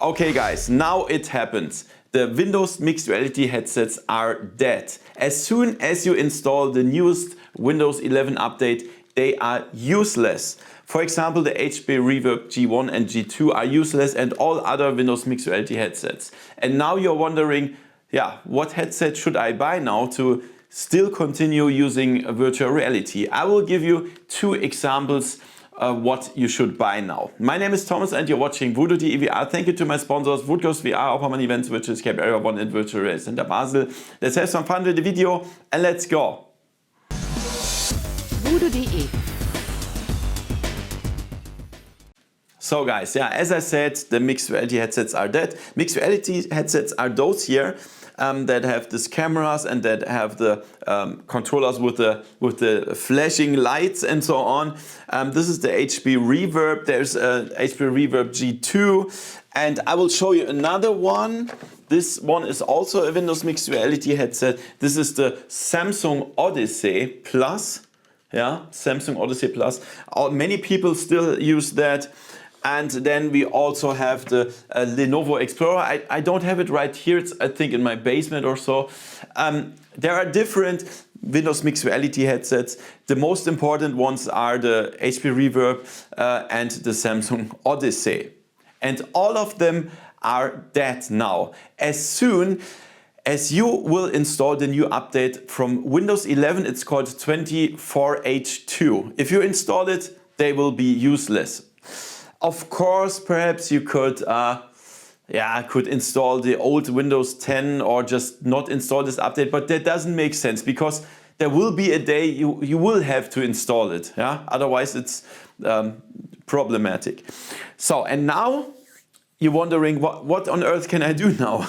Okay guys, now it happens. The Windows mixed reality headsets are dead. As soon as you install the newest Windows 11 update, they are useless. For example, the HP Reverb G1 and G2 are useless and all other Windows mixed reality headsets. And now you're wondering, yeah, what headset should I buy now to still continue using virtual reality? I will give you two examples what you should buy now. My name is Thomas and you're watching VoodooDE VR. Thank you to my sponsors Woodghost VR, Opperman Events, which is Cape Area 1 and Virtual Reality Center Basel. Let's have some fun with the video and let's go. VoodooDE. So guys, yeah, as I said, the mixed reality headsets are dead. Mixed reality headsets are those here that have these cameras and that have the controllers with the flashing lights and so on. This is the HP Reverb. There's a HP Reverb G2, and I will show you another one. This one is also a Windows mixed reality headset. This is the Samsung Odyssey Plus. Yeah, Samsung Odyssey Plus. Many people still use that. And then we also have the Lenovo Explorer. I don't have it right here. It's, I think, in my basement or so. There are different Windows mixed reality headsets. The most important ones are the HP Reverb and the Samsung Odyssey. And all of them are dead now. As soon as you will install the new update from Windows 11, it's called 24H2. If you install it, they will be useless. Of course, perhaps you could install the old Windows 10 or just not install this update, but that doesn't make sense because there will be a day you will have to install it. Yeah? Otherwise, it's problematic. So, and now you're wondering, what on earth can I do now?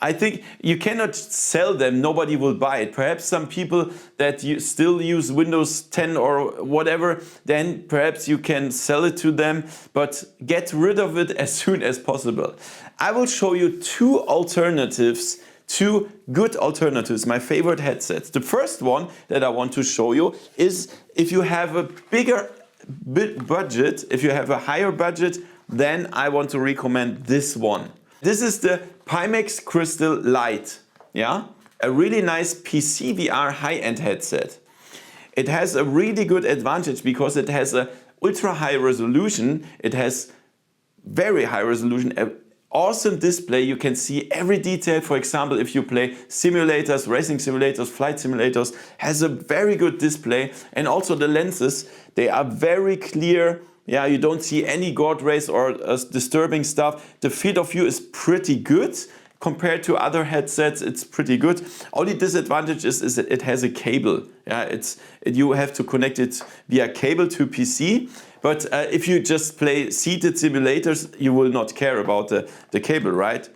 I think you cannot sell them, nobody will buy it. Perhaps some people that still use Windows 10 or whatever, then perhaps you can sell it to them, but get rid of it as soon as possible. I will show you two alternatives, two good alternatives, my favorite headsets. The first one that I want to show you is if you have a bigger budget, if you have a higher budget, then I want to recommend this one. This is the Pimax Crystal Lite, yeah? A really nice PC VR high-end headset. It has a really good advantage because it has a ultra high resolution. It has very high resolution, an awesome display. You can see every detail. For example, if you play simulators, racing simulators, flight simulators, has a very good display. And also the lenses, they are very clear. Yeah, you don't see any God rays or disturbing stuff. The field of view is pretty good. Compared to other headsets, it's pretty good. Only disadvantage is that it has a cable. Yeah, you have to connect it via cable to PC. But if you just play seated simulators, you will not care about the cable, right?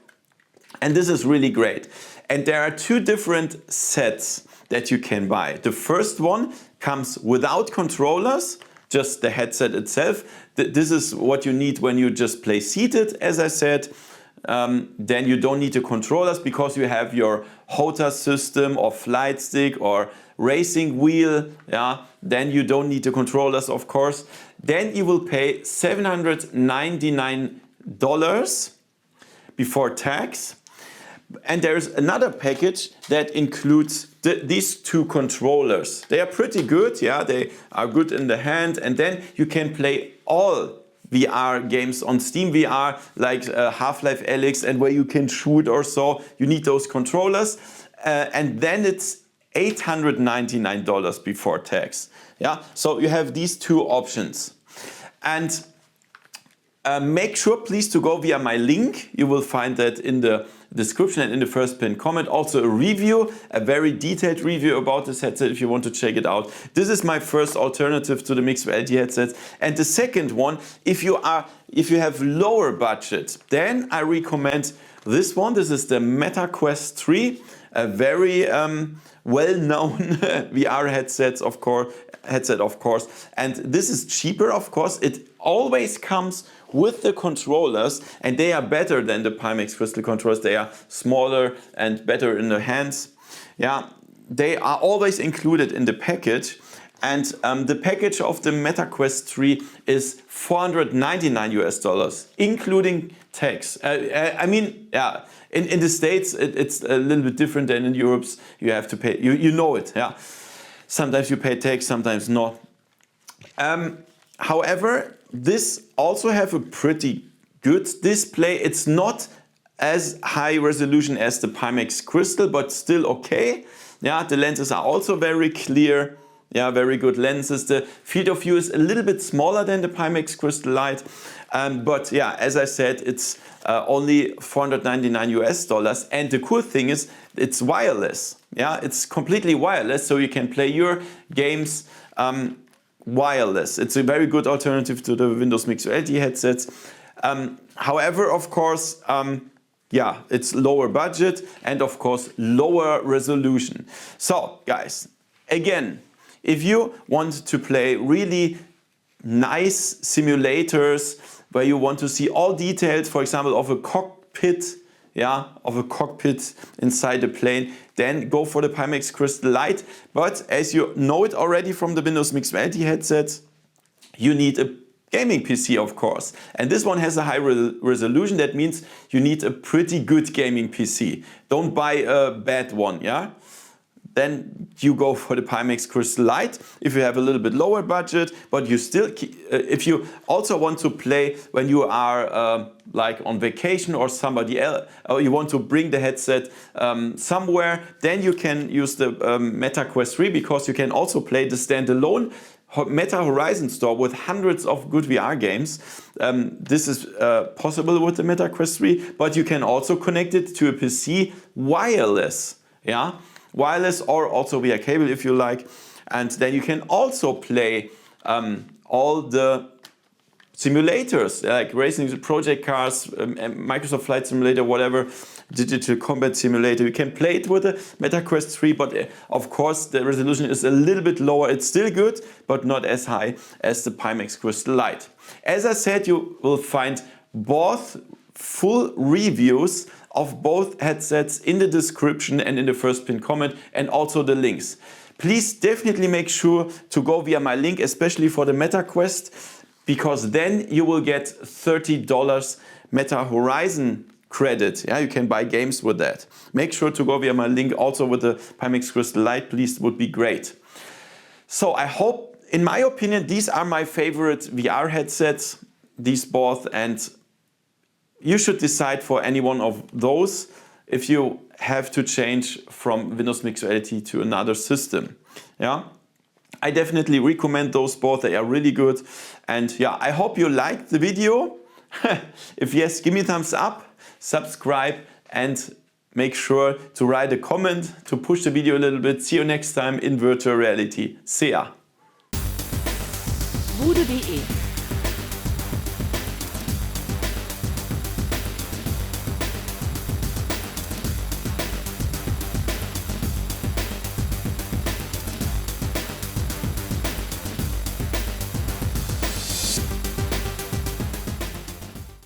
And this is really great. And there are two different sets that you can buy. The first one comes without controllers, just the headset itself. This is what you need when you just play seated, as I said. Then you don't need the controllers because you have your HOTA system or flight stick or racing wheel. Yeah? Then you don't need the controllers, of course. Then you will pay $799 before tax. And there's another package that includes these two controllers. They are pretty good, yeah, they are good in the hand, and then you can play all VR games on Steam VR, like Half-Life Alyx, and where you can shoot or so. You need those controllers, and then it's $899 before tax. Yeah, so you have these two options. And make sure, please, to go via my link. You will find that in the description and in the first pinned comment. Also a review, a very detailed review about this headset if you want to check it out. This is my first alternative to the mixed reality headsets. And the second one, if you have lower budget, then I recommend this one. This is the Meta Quest 3, a very well-known VR headset, of course. And this is cheaper, of course. It always comes with the controllers, and they are better than the Pimax Crystal controllers. They are smaller and better in the hands. Yeah, they are always included in the package. And the package of the MetaQuest 3 is $499 US, including tax. I mean, yeah, in the States it's a little bit different than in Europe. You have to pay, you know it, yeah. Sometimes you pay tax, sometimes not. However, this also have a pretty good display. It's not as high resolution as the Pimax Crystal, but still okay. Yeah, the lenses are also very clear. Yeah, very good lenses. The field of view is a little bit smaller than the Pimax Crystal Light. But yeah, as I said, it's only $499 US. And the cool thing is it's wireless. Yeah, it's completely wireless. So you can play your games wireless. It's a very good alternative to the Windows Mixed Reality headsets. However, of course, yeah, it's lower budget and of course lower resolution. So guys, again, if you want to play really nice simulators where you want to see all details, for example, of a cockpit, yeah, of a cockpit inside a plane, then go for the Pimax Crystal Light. But as you know it already from the Windows Mixed Reality headsets, you need a gaming PC, of course. And this one has a high resolution. That means you need a pretty good gaming PC. Don't buy a bad one, yeah? Then you go for the Pimax Crystal Light if you have a little bit lower budget, but you still, if you also want to play when you are like on vacation or somebody else, or you want to bring the headset somewhere, then you can use the MetaQuest 3 because you can also play the standalone Meta Horizon store with hundreds of good VR games. This is possible with the MetaQuest 3, but you can also connect it to a PC wireless, yeah? Wireless or also via cable if you like, and then you can also play all the simulators like racing project cars, Microsoft Flight Simulator, whatever, digital combat simulator. You can play it with the MetaQuest 3, but of course the resolution is a little bit lower. It's still good, but not as high as the Pimax Crystal Light. As I said, you will find both full reviews of both headsets in the description and in the first pinned comment, and also the links. Please definitely make sure to go via my link, especially for the MetaQuest, because then you will get $30 Meta Horizon credit. Yeah, you can buy games with that. Make sure to go via my link also with the Pimax Crystal Light, please, would be great. So I hope, in my opinion, these are my favorite VR headsets, these both, and you should decide for any one of those if you have to change from Windows Mixed Reality to another system. Yeah, I definitely recommend those both. They are really good. And yeah, I hope you liked the video. If yes, give me a thumbs up, subscribe, and make sure to write a comment to push the video a little bit. See you next time in virtual reality. See ya. VoodooDE